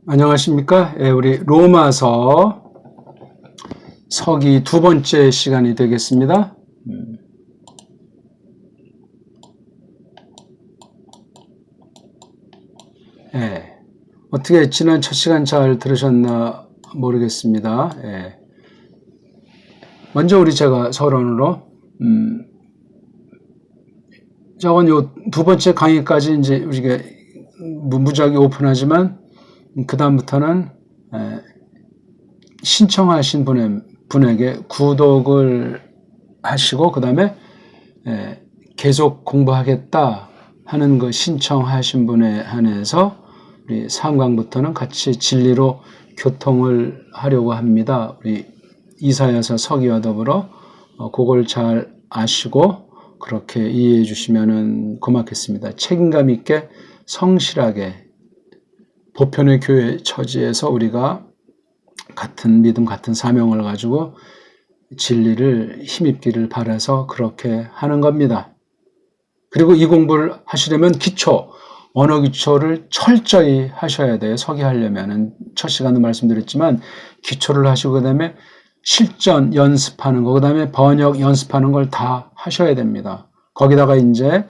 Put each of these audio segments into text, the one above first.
안녕하십니까? 우리 로마서 서기 두 번째 시간이 되겠습니다. 어떻게 지난 첫 시간 잘 들으셨나 모르겠습니다. 먼저 제가 서론으로 저건 요 두 번째 강의까지 이제 우리가 무작위 오픈하지만 그 다음부터는 신청하신 분에게 구독을 하시고 그 다음에 계속 공부하겠다 하는 그 신청하신 분에 한해서 우리 3강부터는 같이 진리로 교통을 하려고 합니다. 우리 이사야서 서기와 더불어 그걸 잘 아시고 그렇게 이해해 주시면 고맙겠습니다. 책임감 있게 성실하게 보편의 교회 처지에서 우리가 같은 믿음, 같은 사명을 가지고 진리를 힘입기를 바라서 그렇게 하는 겁니다. 그리고 이 공부를 하시려면 기초, 언어 기초를 철저히 하셔야 돼요. 서기하려면은 첫 시간도 말씀드렸지만 기초를 하시고 그다음에 실전 연습하는 거, 그다음에 번역 연습하는 걸 다 하셔야 됩니다. 거기다가 이제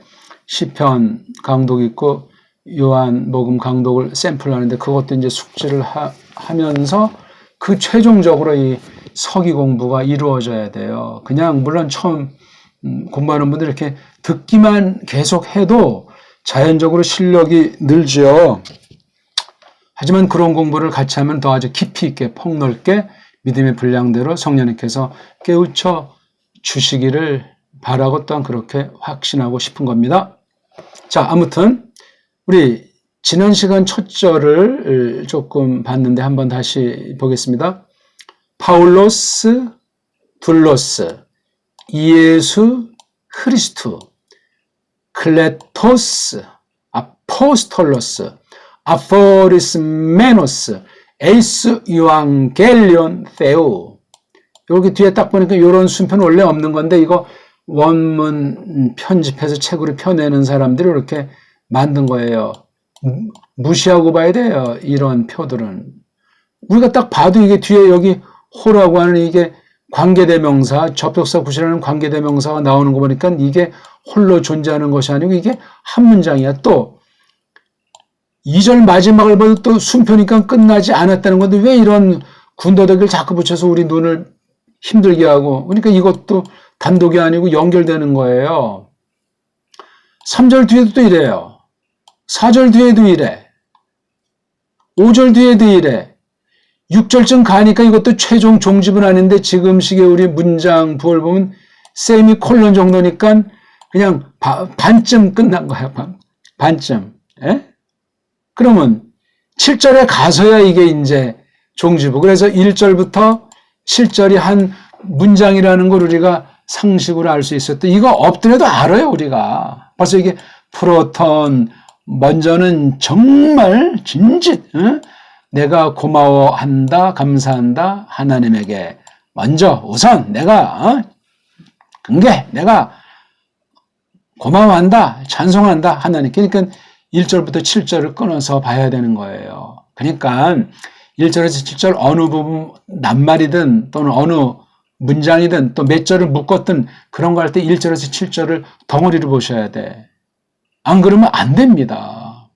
시편 강독 있고 요한복음 강독을 샘플하는데 그것도 이제 숙지를 하면서 그 최종적으로 이 서기 공부가 이루어져야 돼요. 그냥 물론 처음 공부하는 분들 이렇게 듣기만 계속 해도 자연적으로 실력이 늘지요. 하지만 그런 공부를 같이 하면 더 아주 깊이 있게 폭넓게 믿음의 분량대로 성령님께서 깨우쳐 주시기를 바라고 또한 그렇게 확신하고 싶은 겁니다. 자, 아무튼 우리 지난 시간 첫 절을 조금 봤는데 한번 다시 보겠습니다. 파울로스, 둘로스, 예수, 크리스투, 클레토스, 아포스톨로스, 아포리스메노스, 에이스 유앙겔리온 테오. 여기 뒤에 딱 보니까 이런 순표는 원래 없는 건데 이거 원문 편집해서 책으로 펴내는 사람들이 이렇게 만든 거예요. 무시하고 봐야 돼요. 이런 표들은. 우리가 딱 봐도 이게 뒤에 여기 호라고 하는 이게 관계대명사, 접속사 구실하는 관계대명사가 나오는 거 보니까 이게 홀로 존재하는 것이 아니고 이게 한 문장이야. 또 2절 마지막을 봐도 또 순표니까 끝나지 않았다는 건데 왜 이런 군더더기를 자꾸 붙여서 우리 눈을 힘들게 하고, 그러니까 이것도 단독이 아니고 연결되는 거예요. 3절 뒤에도 또 이래요. 4절 뒤에도 이래. 5절 뒤에도 이래. 6절쯤 가니까 이것도 최종 종집은 아닌데 지금식의 우리 문장 부호를 보면 세미콜론 정도니까 그냥 반쯤 끝난 거야. 반쯤. 그러면 7절에 가서야 이게 이제 종지부. 그래서 1절부터 7절이 한 문장이라는 걸 우리가 상식으로 알 수 있었대. 이거 엎드려도 알아요, 우리가. 벌써 이게 프로톤, 먼저는 정말 진짓, 내가 고마워한다, 감사한다, 하나님에게. 먼저, 우선 내가, 근계, 내가 고마워한다, 찬송한다, 하나님께. 그러니까 1절부터 7절을 끊어서 봐야 되는 거예요. 그러니까 1절에서 7절 어느 부분 낱말이든 또는 어느 문장이든 또 몇 절을 묶었든 그런 거 할 때 1절에서 7절을 덩어리로 보셔야 돼. 안 그러면 안 됩니다.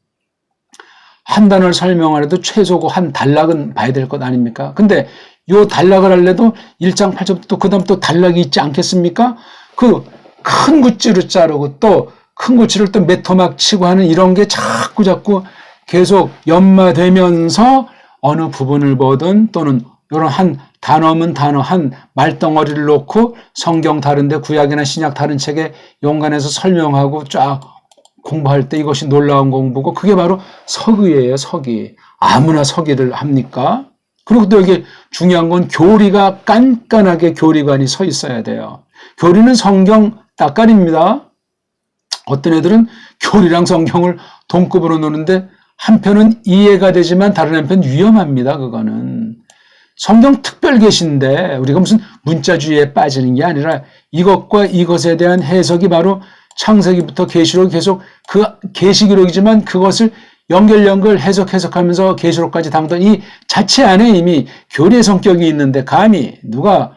한 단어를 설명하려도 최소고 한 단락은 봐야 될 것 아닙니까? 근데 요 단락을 하려도 1장 8절부터 또 그 다음 또 단락이 있지 않겠습니까? 그 큰 구찌로 자르고 또 큰 구찌를 또 몇 토막 치고 하는 이런 게 자꾸 계속 연마되면서 어느 부분을 보든 또는 이런 한 단어면 단어 한 말덩어리를 놓고 성경 다른데 구약이나 신약 다른 책에 연관해서 설명하고 쫙 공부할 때 이것이 놀라운 공부고 그게 바로 서기예요. 서기. 아무나 서기를 합니까? 그리고 또 여기 중요한 건 교리가 깐깐하게 교리관이 서 있어야 돼요. 교리는 성경 따까리입니다. 어떤 애들은 교리랑 성경을 동급으로 노는데 한편은 이해가 되지만 다른 한편 위험합니다. 그거는. 성경 특별 계시인데 우리가 무슨 문자주의에 빠지는 게 아니라 이것과 이것에 대한 해석이 바로 창세기부터 계시록 계속 그 계시 기록이지만 그것을 연결 해석하면서 계시록까지 당던 이 자체 안에 이미 교리의 성격이 있는데 감히 누가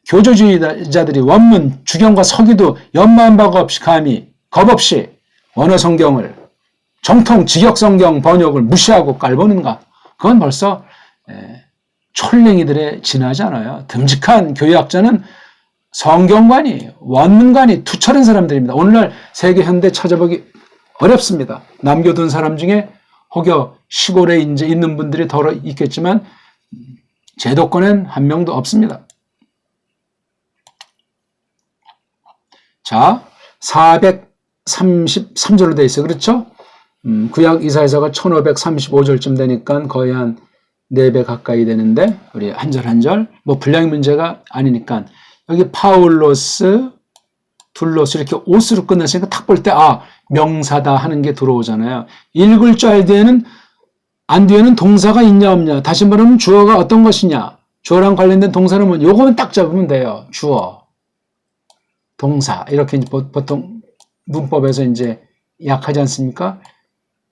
교조주의자들이 원문, 주경과 서기도 연마한 바가 없이 감히 겁 없이 원어 성경을 정통 직역성경 번역을 무시하고 깔보는가? 그건 벌써 촐랭이들에 지나지 않아요. 듬직한 교회학자는 성경관이, 원문관이 투철한 사람들입니다. 오늘날 세계 현대 찾아보기 어렵습니다. 남겨둔 사람 중에 혹여 시골에 이제 있는 분들이 덜어 있겠지만 제도권엔 한 명도 없습니다. 자, 433절로 되어 있어요. 그렇죠? 구약 이사야서가 1535절쯤 되니까 거의 한 4배 가까이 되는데 우리 한 절 한 절 뭐 분량의 문제가 아니니까 여기 파울로스, 둘로스 이렇게 오스로 끝났으니까 딱 볼 때 명사다 하는 게 들어오잖아요. 읽을 줄 뒤에는 안 뒤에는 동사가 있냐 없냐. 다시 말하면 주어가 어떤 것이냐. 주어랑 관련된 동사는 뭐 요거만 딱 잡으면 돼요. 주어, 동사 이렇게 보통 문법에서 이제 약하지 않습니까?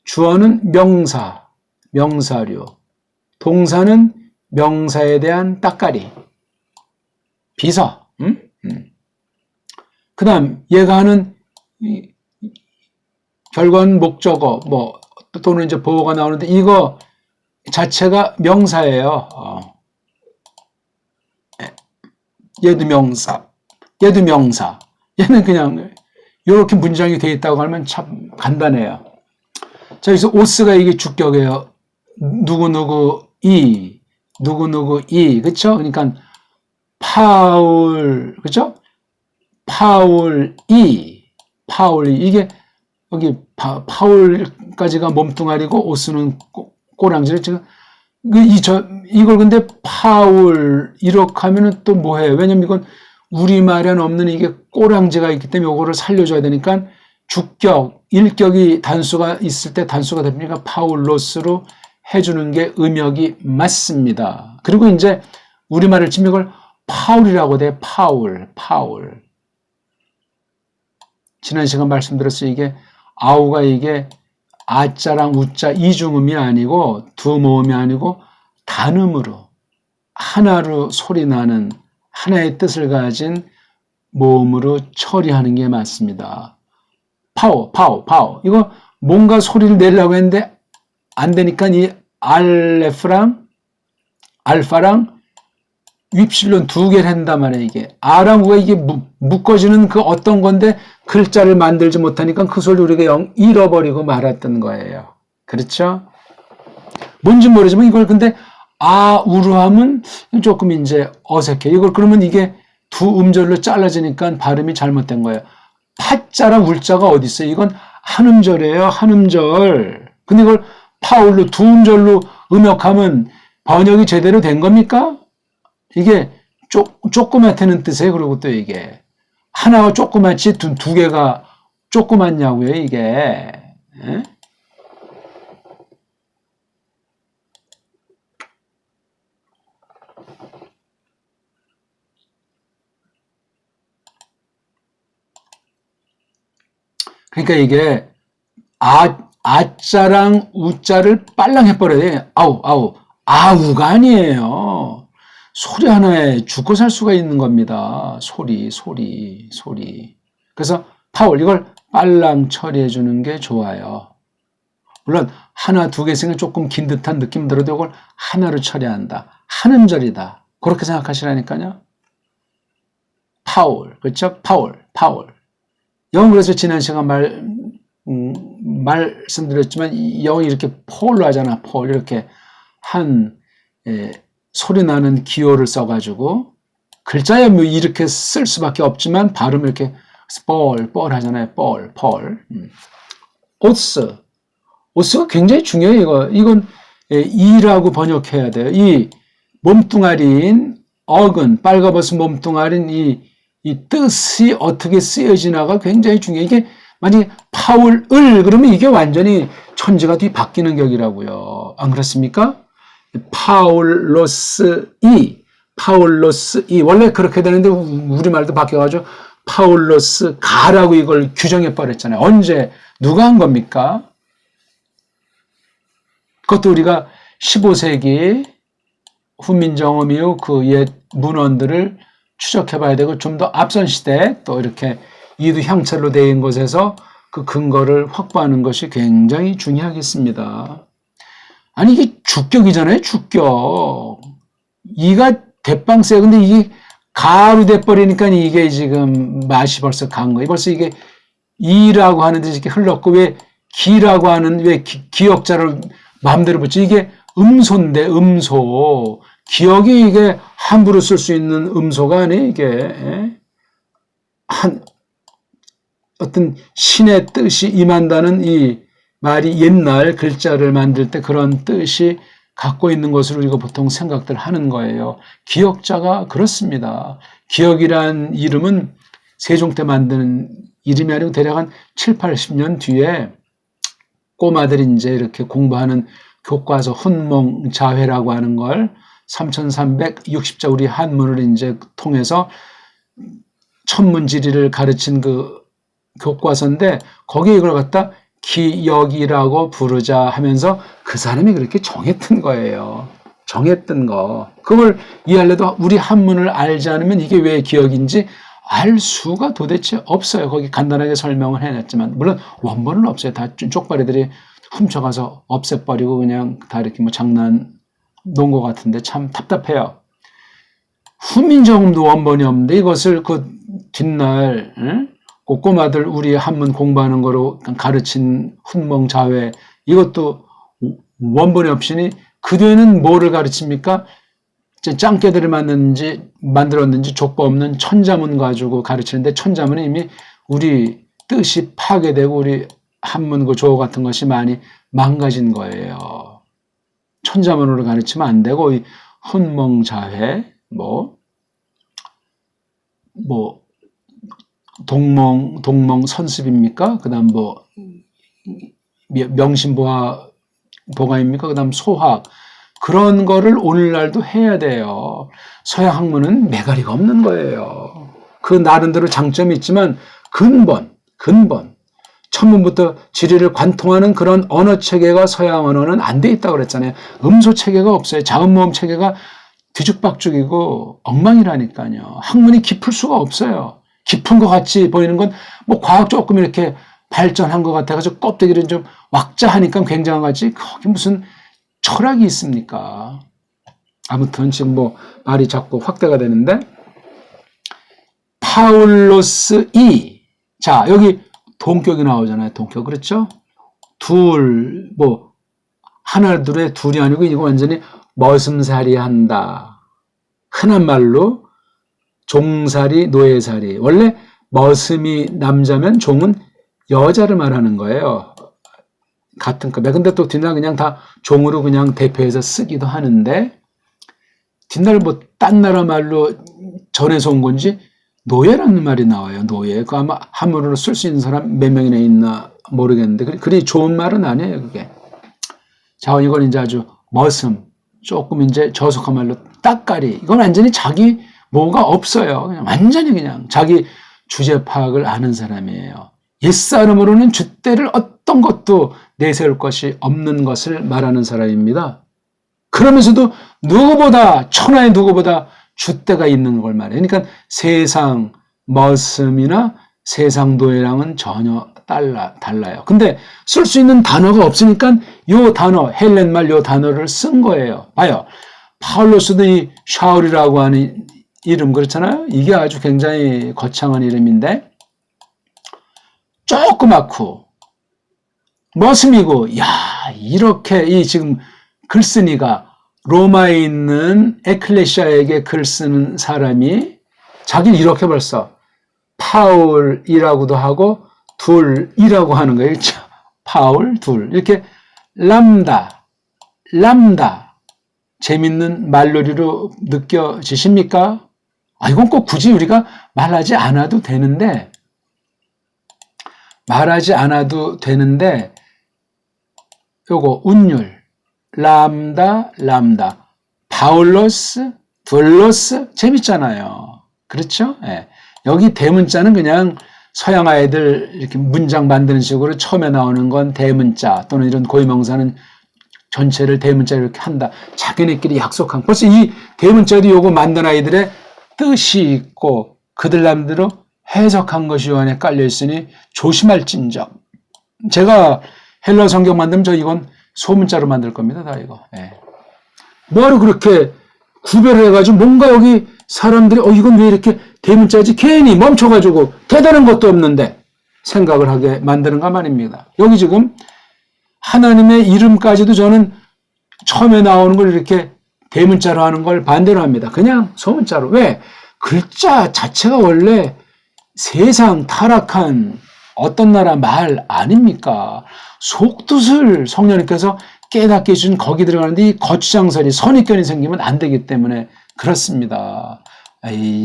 주어는 명사, 명사류. 동사는 명사에 대한 따까리, 비서. 그 다음 얘가 하는 결과는 목적어 뭐 또는 이제 보어가 나오는데 이거 자체가 명사예요. 얘도 명사, 얘도 명사. 얘는 그냥 이렇게 문장이 되어 있다고 하면 참 간단해요. 자, 여기서 오스가 이게 주격이에요. 누구누구 이, 그쵸? 그러니까 파울, 그쵸? 파울 이, 이게 여기 파울까지가 몸뚱아리고 오스는 꼬랑지를 지금 이걸 근데 파울 이렇게 하면은 또 뭐해요? 왜냐면 이건 우리말에는 없는 이게 꼬랑지가 있기 때문에 이거를 살려줘야 되니까 주격, 일격이 단수가 있을 때 단수가 되니까 파울로스로 해주는 게 음역이 맞습니다. 그리고 이제 우리말을 치면 이걸 파울이라고 돼. 파울. 지난 시간 말씀드렸어요. 이게 아우가 이게 아자랑 우자 이중음이 아니고 두 모음이 아니고 단음으로 하나로 소리 나는 하나의 뜻을 가진 모음으로 처리하는 게 맞습니다. 파워. 이거 뭔가 소리를 내려고 했는데 안 되니까 이 알파랑 윕실론 두 개를 한단 말이에요. 이게 아랑 우가 이게 묶어지는 그 어떤 건데 글자를 만들지 못하니까 그 소리를 우리가 잃어버리고 말았던 거예요. 그렇죠? 뭔지 모르지만 이걸 근데 우로 하면 조금 이제 어색해. 이걸 그러면 이게 두 음절로 잘라지니까 발음이 잘못된 거예요. 파자랑 울자가 어디 있어요? 이건 한 음절이에요. 한 음절. 근데 이걸 파울로 두 음절로 음역하면 번역이 제대로 된 겁니까? 이게 조그맣다는 뜻이에요. 그리고 또 이게 하나가 조그맣지 두 개가 조그맣냐고요. 이게. 에? 그러니까 이게 아자랑 우자를 빨랑 해버려야 돼. 아우가 아니에요. 소리 하나에 죽고 살 수가 있는 겁니다. 소리. 그래서 파울 이걸 빨랑 처리해 주는 게 좋아요. 물론 하나 두 개 생각 조금 긴 듯한 느낌 들어도 이걸 하나로 처리한다. 한 음절이다. 그렇게 생각하시라니까요. 파울, 그렇죠? 파울. 영어 그래서 지난 시간 말씀드렸지만 영어 이렇게 폴로 하잖아. 폴 이렇게 소리 나는 기호를 써가지고 글자야 뭐 이렇게 쓸 수밖에 없지만 발음 이렇게 뻘 하잖아요. 뻘. 오스가 굉장히 중요해요. 이건 이라고 번역해야 돼요. 이 몸뚱아리인 어근 빨가벗은 몸뚱아리인 이 뜻이 어떻게 쓰여지나가 굉장히 중요해요. 이게 만약에 파울을 그러면 이게 완전히 천지가 뒤바뀌는 격이라고요. 안 그렇습니까? 파울로스 이 원래 그렇게 되는데 우리말도 바뀌어가지고 파울로스 가라고 이걸 규정해 버렸잖아요. 언제 누가 한 겁니까? 그것도 우리가 15세기 훈민정음 이후 그 옛 문헌들을 추적해 봐야 되고 좀 더 앞선 시대에 또 이렇게 이두향철로 되어 있는 곳에서 그 근거를 확보하는 것이 굉장히 중요하겠습니다. 아니 이게 주격이잖아요. 주격. 이가 대빵 쎄. 근데 이게 가로 돼버리니까 이게 지금 맛이 벌써 간 거예요. 벌써 이게 이라고 하는데 이렇게 흘렀고 왜 기라고 하는 왜 기역자를 마음대로 붙지? 이게 음소인데 음소. 기역이 이게 함부로 쓸 수 있는 음소가 아니에요. 이게 한 어떤 신의 뜻이 임한다는 이 말이 옛날 글자를 만들 때 그런 뜻이 갖고 있는 것으로 우리가 보통 생각들 하는 거예요. 기역자가 그렇습니다. 기역이란 이름은 세종 때 만드는 이름이 아니고 대략 한 7, 80년 뒤에 꼬마들이 이제 이렇게 공부하는 교과서 훈몽자회라고 하는 걸 3360자 우리 한문을 이제 통해서 천문지리를 가르친 그 교과서인데 거기에 이걸 갖다 기역이라고 부르자 하면서 그 사람이 그렇게 정했던 거예요. 정했던 거. 그걸 이해하려도 우리 한문을 알지 않으면 이게 왜 기역인지 알 수가 도대체 없어요. 거기 간단하게 설명을 해놨지만 물론 원본은 없어요. 다 쪽발이들이 훔쳐가서 없애버리고 그냥 다 이렇게 뭐 장난 놓은 것 같은데 참 답답해요. 훈민정음도 원본이 없는데 이것을 그 뒷날 그 꼬마들 우리 한문 공부하는 거로 가르친 훈몽자회 이것도 원본이 없으니 그 뒤에는 뭐를 가르칩니까? 짱깨들을 만들었는지 족보 없는 천자문 가지고 가르치는데 천자문은 이미 우리 뜻이 파괴되고 우리 한문 그 조어 같은 것이 많이 망가진 거예요. 천자문으로 가르치면 안 되고 이 훈몽자회 동몽 선습입니까? 그다음 명심보화 보가입니까? 그다음 소학 그런 거를 오늘날도 해야 돼요. 서양 학문은 매가리가 없는 거예요. 그 나름대로 장점이 있지만 근본 천문부터 지리를 관통하는 그런 언어 체계가 서양 언어는 안 돼 있다고 그랬잖아요. 음소 체계가 없어요. 자음모음 체계가 뒤죽박죽이고 엉망이라니까요. 학문이 깊을 수가 없어요. 깊은 것 같이 보이는 건 뭐 과학 조금 이렇게 발전한 것 같아가지고 껍데기를 좀 왁자하니까 굉장한 거지 거기 무슨 철학이 있습니까? 아무튼 지금 말이 자꾸 확대가 되는데 파울로스 이 자 여기 동격이 나오잖아요. 동격 그렇죠? 하나 둘의 둘이 아니고 이거 완전히 머슴살이 한다. 흔한 말로 종살이 노예살이 원래 머슴이 남자면 종은 여자를 말하는 거예요. 같은 급에. 근데 또 뒷날 그냥 다 종으로 그냥 대표해서 쓰기도 하는데 뒷날 딴 나라 말로 전해서 온 건지 노예라는 말이 나와요. 노예. 그 아마 한문으로 쓸 수 있는 사람 몇 명이나 있나 모르겠는데 그리 좋은 말은 아니에요. 그게. 자, 이건 이제 아주 머슴. 조금 이제 저속한 말로 따까리. 이건 완전히 자기 뭐가 없어요. 그냥 완전히 그냥 자기 주제 파악을 아는 사람이에요. 옛사람으로는 줏대를 어떤 것도 내세울 것이 없는 것을 말하는 사람입니다. 그러면서도 천하의 누구보다 줏대가 있는 걸 말해요. 그러니까 세상 머슴이나 세상 노예랑은 전혀 달라요. 근데 쓸 수 있는 단어가 없으니까 요 단어, 헬렌말 요 단어를 쓴 거예요. 봐요. 파울로스도 이 샤울이라고 하는 이름 그렇잖아요. 이게 아주 굉장히 거창한 이름인데 조그맣고 머슴이고 이렇게 이 지금 글쓴이가 로마에 있는 에클레시아에게 글 쓰는 사람이 자기를 이렇게 벌써 파울이라고도 하고 둘이라고 하는 거예요. 그렇죠? 파울 둘 이렇게 람다 재밌는 말놀이로 느껴지십니까? 이건 꼭 굳이 우리가 말하지 않아도 되는데 요거 운율 람다 파울로스 둘로스 재밌잖아요. 그렇죠? 예. 여기 대문자는 그냥 서양 아이들 이렇게 문장 만드는 식으로 처음에 나오는 건 대문자 또는 이런 고유명사는 전체를 대문자로 이렇게 한다. 자기네끼리 약속한. 벌써 이 대문자도 요거 만든 아이들의 뜻이 있고 그들 나름대로 해석한 것이 요 안에 깔려 있으니 조심할진저. 제가 헬러 성경 만들면 저 이건 소문자로 만들 겁니다. 다 이거. 예. 뭐하러 그렇게 구별을 해가지고 뭔가 여기 사람들이 이건 왜 이렇게 대문자지? 괜히 멈춰가지고 대단한 것도 없는데 생각을 하게 만드는가 말입니다. 여기 지금 하나님의 이름까지도 저는 처음에 나오는 걸 이렇게 대문자로 하는 걸 반대로 합니다. 그냥 소문자로. 왜? 글자 자체가 원래 세상 타락한 어떤 나라 말 아닙니까? 속뜻을 성령님께서 깨닫게 해준 거기 들어가는데 이 거추장설이 선입견이 생기면 안 되기 때문에 그렇습니다.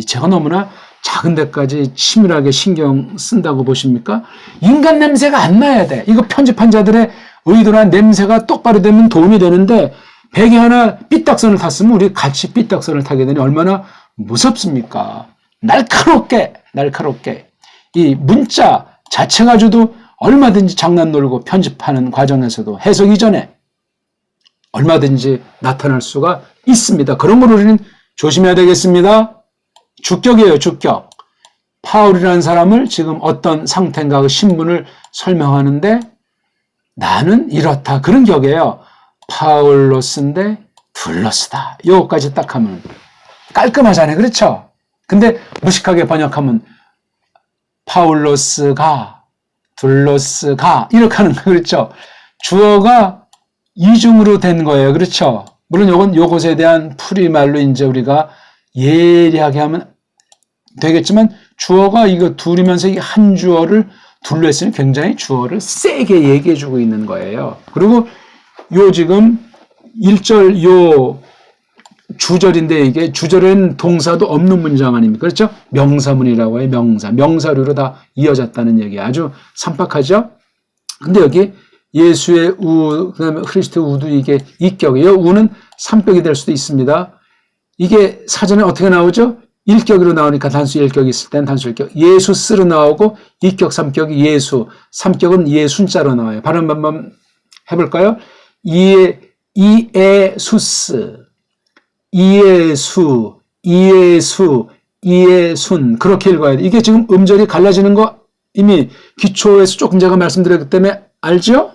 제가 너무나 작은 데까지 치밀하게 신경 쓴다고 보십니까? 인간 냄새가 안 나야 돼. 이거 편집한 자들의 의도란 냄새가 똑바로 되면 도움이 되는데 베개 하나 삐딱선을 탔으면 우리 같이 삐딱선을 타게 되니 얼마나 무섭습니까? 날카롭게 이 문자 자체 가지고도 얼마든지 장난 놀고 편집하는 과정에서도 해석 이전에 얼마든지 나타날 수가 있습니다. 그런 걸 우리는 조심해야 되겠습니다. 주격이에요, 주격. 파울이라는 사람을 지금 어떤 상태인가 그 신분을 설명하는데 나는 이렇다. 그런 격이에요. 파울로스인데 둘로스다. 요거까지 딱 하면 깔끔하잖아요. 그렇죠? 근데 무식하게 번역하면 파울로스가 둘로스가 이렇게 하는 거 그렇죠? 주어가 이중으로 된 거예요. 그렇죠? 물론 요건 요것에 대한 풀이말로 이제 우리가 예리하게 하면 되겠지만 주어가 이거 둘이면서 이 한 주어를 둘로 했으니 굉장히 주어를 세게 얘기해 주고 있는 거예요. 그리고 요 지금 1절 요 주절인데 이게 주절에는 동사도 없는 문장 아닙니까? 그렇죠? 명사문이라고 해요. 명사류로 다 이어졌다는 얘기 아주 산박하죠? 근데 여기 예수의 우, 그다음에 그리스도의 우도 이게 이격이에요. 우는 삼격이 될 수도 있습니다. 이게 사전에 어떻게 나오죠? 일격으로 나오니까 단수 일격이 있을 땐 단수 일격. 예수 쓰로 나오고 이격 삼격이 예수, 삼격은 예순자로 나와요. 발음 한번 해볼까요? 이에수스, 이에수, 이에순 그렇게 읽어야 돼. 이게 지금 음절이 갈라지는 거 이미 기초에서 조금 제가 말씀드렸기 때문에 알죠?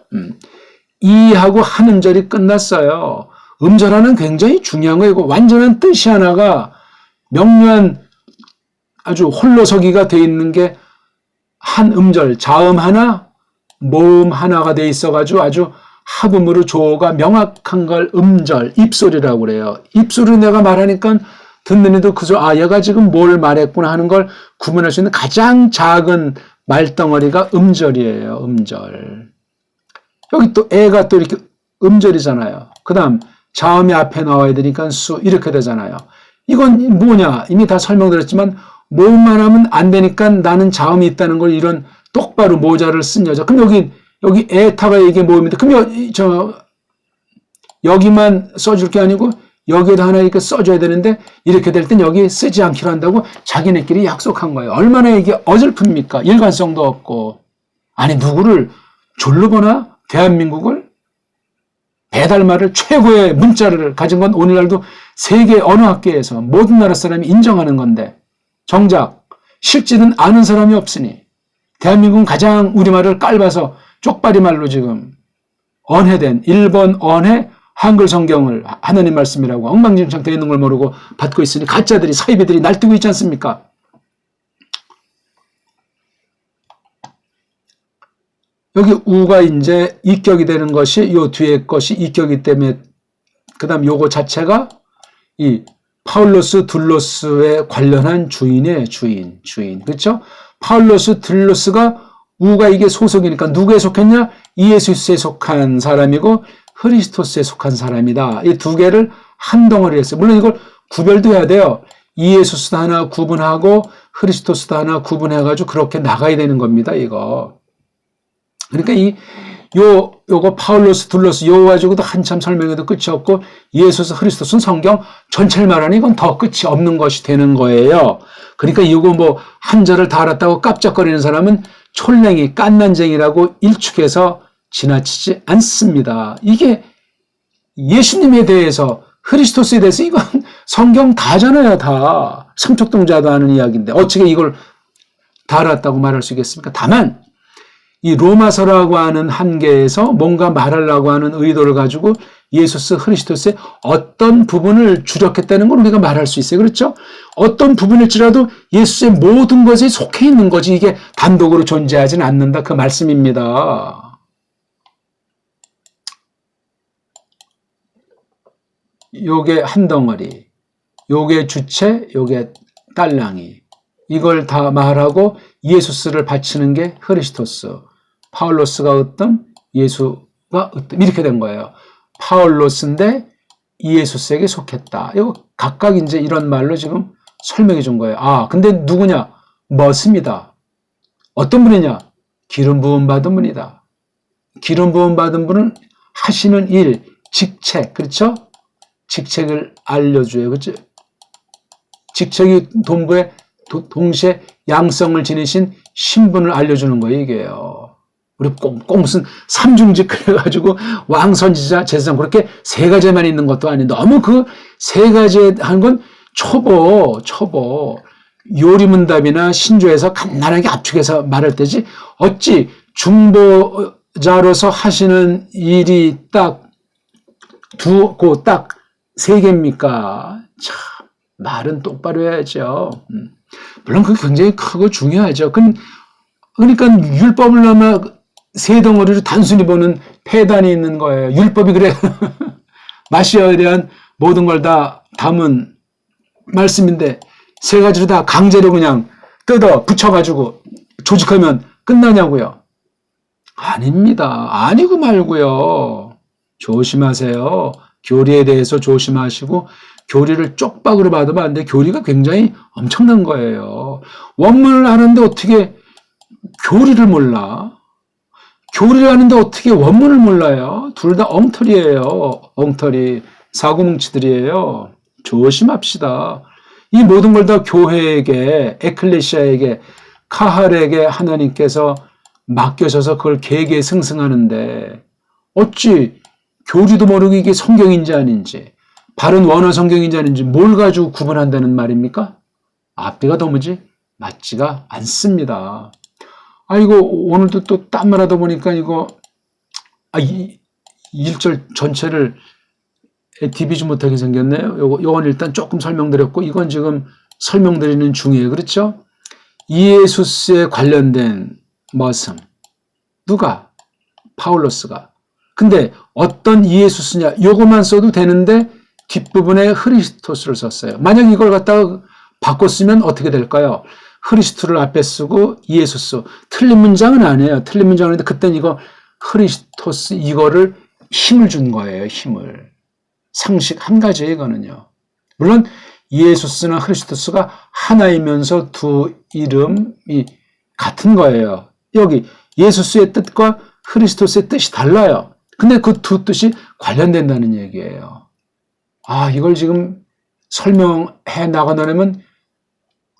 이하고 한 음절이 끝났어요. 음절 하나는 굉장히 중요한 거이고 완전한 뜻이 하나가 명료한 아주 홀로서기가 돼 있는 게 한 음절, 자음 하나, 모음 하나가 돼 있어가지고 아주 합음으로 조어가 명확한 걸 음절, 입소리라고 그래요. 입소리로 내가 말하니까 듣는 이도 그저 얘가 지금 뭘 말했구나 하는 걸 구분할 수 있는 가장 작은 말덩어리가 음절이에요. 음절. 여기 또 애가 또 이렇게 음절이잖아요. 그 다음 자음이 앞에 나와야 되니까 수 이렇게 되잖아요. 이건 뭐냐? 이미 다 설명드렸지만 모음만 하면 안 되니까 나는 자음이 있다는 걸 이런 똑바로 모자를 쓴 여자. 그럼 여기 에타가 이게 모음인데 그럼 여기만 써줄 게 아니고 여기에도 하나 이렇게 써줘야 되는데 이렇게 될 땐 여기 쓰지 않기로 한다고 자기네끼리 약속한 거예요. 얼마나 이게 어설픕니까? 일관성도 없고. 아니 누구를 졸로 보나? 대한민국을? 배달말을 최고의 문자를 가진 건 오늘날도 세계 어느 학계에서 모든 나라 사람이 인정하는 건데 정작 실지는 아는 사람이 없으니 대한민국은 가장 우리말을 깔봐서 쪽발이말로 지금 언해된 일본 언해 한글 성경을 하나님 말씀이라고 엉망진창 되어 있는 걸 모르고 받고 있으니 가짜들이 사이비들이 날뛰고 있지 않습니까? 여기 우가 이제 이격이 되는 것이 요 뒤에 것이 이격이기 때문에 그 다음 요거 자체가 이 파울로스 둘로스에 관련한 주인이에요. 주인. 그렇죠? 파울로스 둘로스가 우가 이게 소속이니까 누구에 속했냐? 이에수스에 속한 사람이고 흐리스토스에 속한 사람이다. 이 두 개를 한 덩어리를 했어요. 물론 이걸 구별도 해야 돼요. 이에수스도 하나 구분하고 흐리스토스도 하나 구분해가지고 그렇게 나가야 되는 겁니다. 이거. 그러니까 요거 파울로스 둘로스 요거 가지고도 한참 설명해도 끝이 없고 예수스 흐리스토스는 성경 전체를 말하니 이건 더 끝이 없는 것이 되는 거예요. 그러니까 이거 뭐 한절을 다 알았다고 깜짝거리는 사람은 촐랭이 깐난쟁이라고 일축해서 지나치지 않습니다. 이게 예수님에 대해서 크리스토스에 대해서 이건 성경 다잖아요. 다 삼척동자도 하는 이야기인데 어떻게 이걸 다 알았다고 말할 수 있겠습니까? 다만 이 로마서라고 하는 한계에서 뭔가 말하려고 하는 의도를 가지고 예수스 크리스토스의 어떤 부분을 주력했다는 걸 우리가 말할 수 있어요. 그렇죠? 어떤 부분일지라도 예수의 모든 것에 속해 있는 거지 이게 단독으로 존재하지는 않는다. 그 말씀입니다. 요게 한 덩어리, 요게 주체, 요게 딸랑이. 이걸 다 말하고 예수스를 바치는 게 크리스토스. 파울로스가 어떤 예수가 어떤 이렇게 된 거예요. 파울로스인데 예수스에게 속했다. 이거 각각 이제 이런 말로 지금 설명해 준 거예요. 아, 근데 누구냐? 머스입니다. 어떤 분이냐? 기름 부음 받은 분이다. 기름 부음 받은 분은 하시는 일, 직책, 그렇죠? 직책을 알려줘요. 그렇죠? 직책이 동부에 동시에 양성을 지니신 신분을 알려주는 거예요, 이게요. 우리 꼭 무슨 삼중직 그래가지고 왕, 선지자, 제사장 그렇게 세 가지만 있는 것도 아닌데 너무 그 세 가지 하는 건 초보. 요리문답이나 신조에서 간단하게 압축해서 말할 때지 어찌 중보자로서 하시는 일이 딱 세 개입니까? 참, 말은 똑바로 해야죠. 물론 그게 굉장히 크고 중요하죠. 그러니까 율법을 넘어 세 덩어리로 단순히 보는 폐단이 있는 거예요. 율법이 그래. 마시아에 대한 모든 걸 다 담은 말씀인데 세 가지로 다 강제로 그냥 뜯어 붙여가지고 조직하면 끝나냐고요. 아닙니다. 아니고 말고요. 조심하세요. 교리에 대해서 조심하시고 교리를 쪽박으로 받으면 안 돼. 교리가 굉장히 엄청난 거예요. 원문을 아는데 어떻게 교리를 몰라? 교리를 아는데 어떻게 원문을 몰라요? 둘 다 엉터리예요. 엉터리. 사고뭉치들이에요. 조심합시다. 이 모든 걸 다 교회에게, 에클레시아에게, 카할에게 하나님께서 맡겨져서 그걸 계계승승하는데 어찌 교리도 모르고 이게 성경인지 아닌지 바른 원어 성경인지 아닌지 뭘 가지고 구분한다는 말입니까? 앞뒤가 도무지 맞지가 않습니다. 이거 오늘도 또 딴 말 하다 보니까 이거 이 1절 전체를 디비지 못하게 생겼네요. 요건 일단 조금 설명드렸고 이건 지금 설명드리는 중이에요. 그렇죠? 이에수스에 관련된 말씀 누가? 파울로스가. 근데 어떤 이에수스냐? 요것만 써도 되는데 뒷부분에 크리스토스를 썼어요. 만약 이걸 갖다가 바꿨으면 어떻게 될까요? 크리스토를 앞에 쓰고 이에수스. 틀린 문장은 아니에요. 틀린 문장은 아닌데 그때는 이거 크리스토스 이거를 힘을 준 거예요. 힘을. 상식 한 가지예요. 이거는요. 물론 이에수스나 크리스토스가 하나이면서 두 이름이 같은 거예요. 여기 예수스의 뜻과 크리스토스의 뜻이 달라요. 근데 그 두 뜻이 관련된다는 얘기예요. 이걸 지금 설명해 나가려면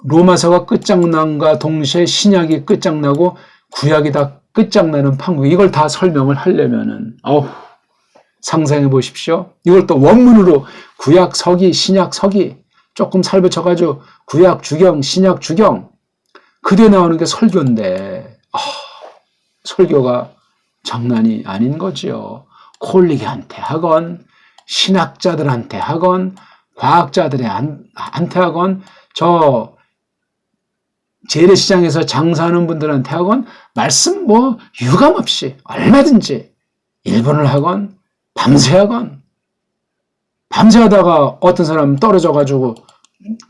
로마서가 끝장난과 동시에 신약이 끝장나고 구약이 다 끝장나는 판국. 이걸 다 설명을 하려면은 상상해 보십시오. 이걸 또 원문으로 구약 서기, 신약 서기 조금 살붙여가지고 구약 주경, 신약 주경 그 뒤에 나오는 게 설교인데 설교가 장난이 아닌 거지요. 콜리게한테 하건 신학자들한테 하건 과학자들한테 하건 저 재래시장에서 장사하는 분들한테 하건 말씀 유감없이 얼마든지 1분을 하건 밤새 하건 밤새 하다가 어떤 사람 떨어져가지고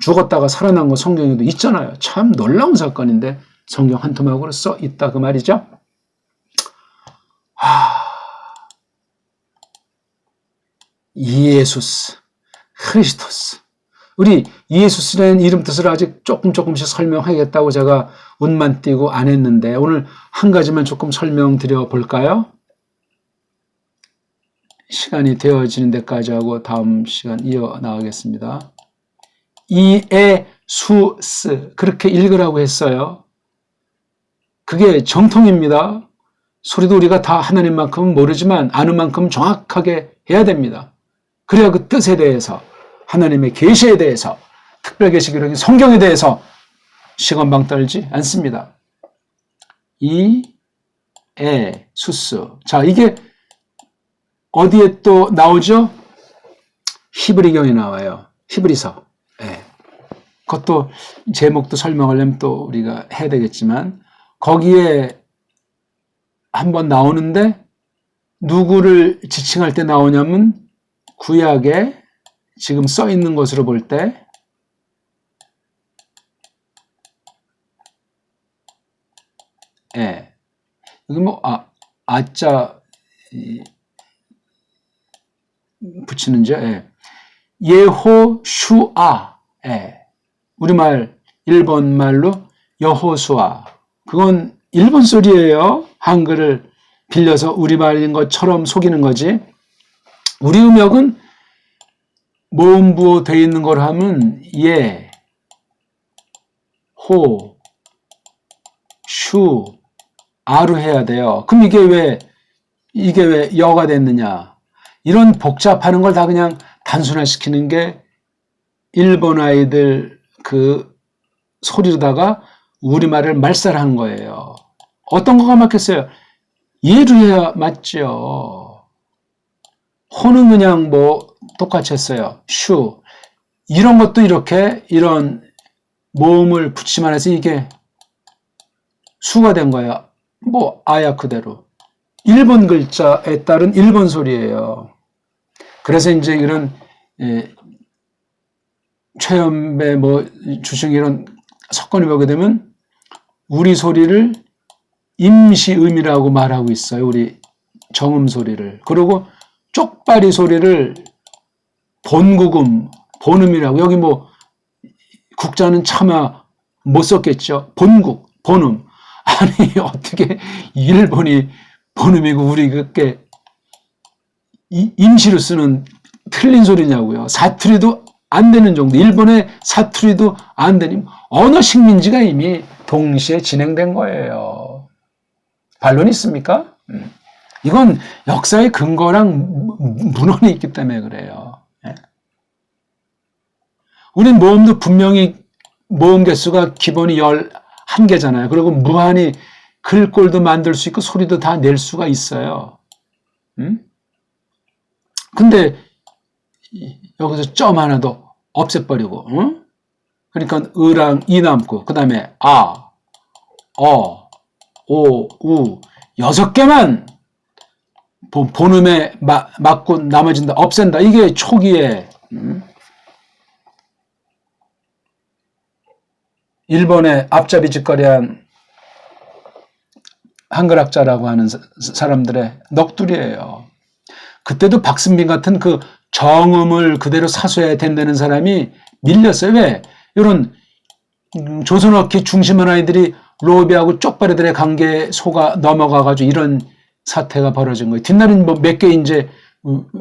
죽었다가 살아난 거 성경에도 있잖아요. 참 놀라운 사건인데 성경 한 토막으로 써 있다 그 말이죠. 이에수스, 크리스토스. 우리 이에수스라는 이름 뜻을 아직 조금씩 설명하겠다고 제가 운만 띄고 안 했는데 오늘 한 가지만 조금 설명드려 볼까요? 시간이 되어지는 데까지 하고 다음 시간 이어나가겠습니다. 이에수스 그렇게 읽으라고 했어요. 그게 정통입니다. 소리도 우리가 다 하나님만큼은 모르지만 아는 만큼 정확하게 해야 됩니다. 그래야 그 뜻에 대해서, 하나님의 계시에 대해서, 특별 계시기록인 성경에 대해서 시건방 떨지 않습니다. 수스. 자, 이게 어디에 또 나오죠? 히브리경에 나와요. 히브리서. 예. 그것도 제목도 설명하려면 또 우리가 해야 되겠지만, 거기에 한번 나오는데, 누구를 지칭할 때 나오냐면, 구약에 지금 써 있는 것으로 볼 때, 예. 이게 뭐, 아자, 붙이는지, 예. 예호슈아, 예. 우리말, 일본 말로 여호수아. 그건 일본 소리예요. 한글을 빌려서 우리말인 것처럼 속이는 거지. 우리 음역은 모음부호 되어 있는 걸 하면 예, 호, 슈, 아로 해야 돼요. 그럼 이게 왜 여가 됐느냐. 이런 복잡하는 걸 다 그냥 단순화시키는 게 일본 아이들 그 소리로다가 우리말을 말살하는 거예요. 어떤 거가 맞겠어요? 예로 해야 맞죠. 호는 그냥 뭐 똑같이 했어요. 슈. 이런 것도 이런 모음을 붙이만 해서 이게 수가 된 거야. 뭐 아야 그대로. 일본 글자에 따른 일본 소리예요. 그래서 이제 이런 최연배 주식 이런 석건이 보게 되면 우리 소리를 임시음이라고 말하고 있어요. 우리 정음 소리를. 그리고 쪽발이 소리를 본국음, 본음이라고. 여기 뭐 국자는 차마 못 썼겠죠. 본국, 본음. 아니 어떻게 일본이 본음이고 우리 그게 임시로 쓰는 틀린 소리냐고요. 사투리도 안 되는 정도. 일본의 사투리도 안 되니 언어 식민지가 이미 동시에 진행된 거예요. 반론이 있습니까? 이건 역사의 근거랑 문헌이 있기 때문에 그래요. 우린 모음도 분명히 모음 개수가 기본이 11개잖아요. 그리고 무한히 글꼴도 만들 수 있고 소리도 다 낼 수가 있어요. 근데 여기서 점 하나도 없애버리고, 그러니까 으랑 이 남고, 그 다음에 아, 어, 오, 우 6개만 본음에 맞고 나머지는 없앤다. 이게 초기에 일본의 앞잡이 짓거리한 한글학자라고 하는 사람들의 넋두리예요. 그때도 박승빈 같은 그 정음을 그대로 사수해야 된다는 사람이 밀렸어요. 왜? 이런 조선어기 중심한 아이들이 로비하고 쪽발이들의 관계에 속아 넘어가가지고 이런 사태가 벌어진 거예요. 뒷날은 뭐 몇 개 이제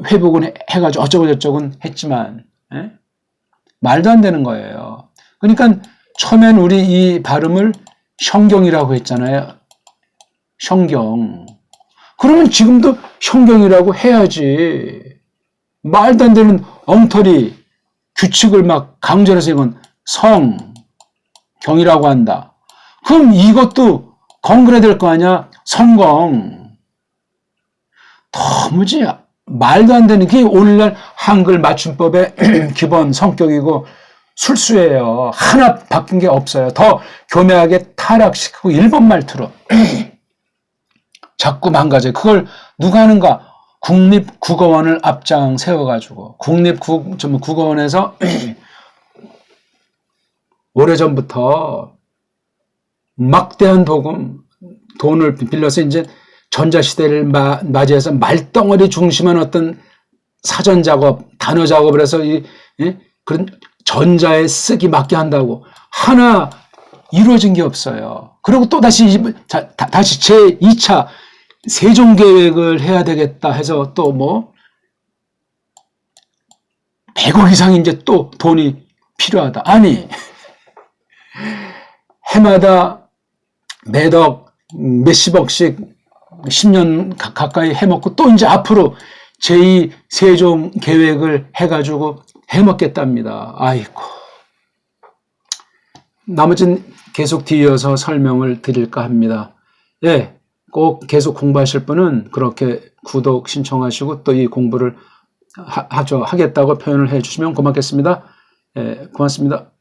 회복은 해가지고 어쩌고저쩌고는 했지만, 말도 안 되는 거예요. 그러니까 처음엔 우리 이 발음을 형경이라고 했잖아요. 형경. 그러면 지금도 형경이라고 해야지. 말도 안 되는 엉터리 규칙을 막 강조해서 이건 성경이라고 한다. 그럼 이것도 건그려야 될 거 아니야? 성경. 도무지 말도 안 되는 게 오늘날 한글 맞춤법의 기본 성격이고 술수예요. 하나 바뀐 게 없어요. 더 교묘하게 타락시키고 일본 말투로 자꾸 망가져요. 그걸 누가 하는가? 국립국어원을 앞장 세워가지고 국립국어원에서 오래전부터 막대한 돈을 빌려서 이제 전자시대를 맞이해서 말덩어리 중심한 어떤 사전 작업, 단어 작업을 해서 그런 전자에 쓰기 맞게 한다고 하나 이루어진 게 없어요. 그리고 또 다시 제2차 세종계획을 해야 되겠다 해서 또 100억 이상 이제 또 돈이 필요하다. 아니, 해마다 매덕 몇십억씩 10년 가까이 해먹고 또 이제 앞으로 제2 세종 계획을 해가지고 해먹겠답니다. 아이고. 나머지는 계속 뒤이어서 설명을 드릴까 합니다. 예, 꼭 계속 공부하실 분은 그렇게 구독 신청하시고 또 이 공부를 하겠다고 표현을 해주시면 고맙겠습니다. 예, 고맙습니다.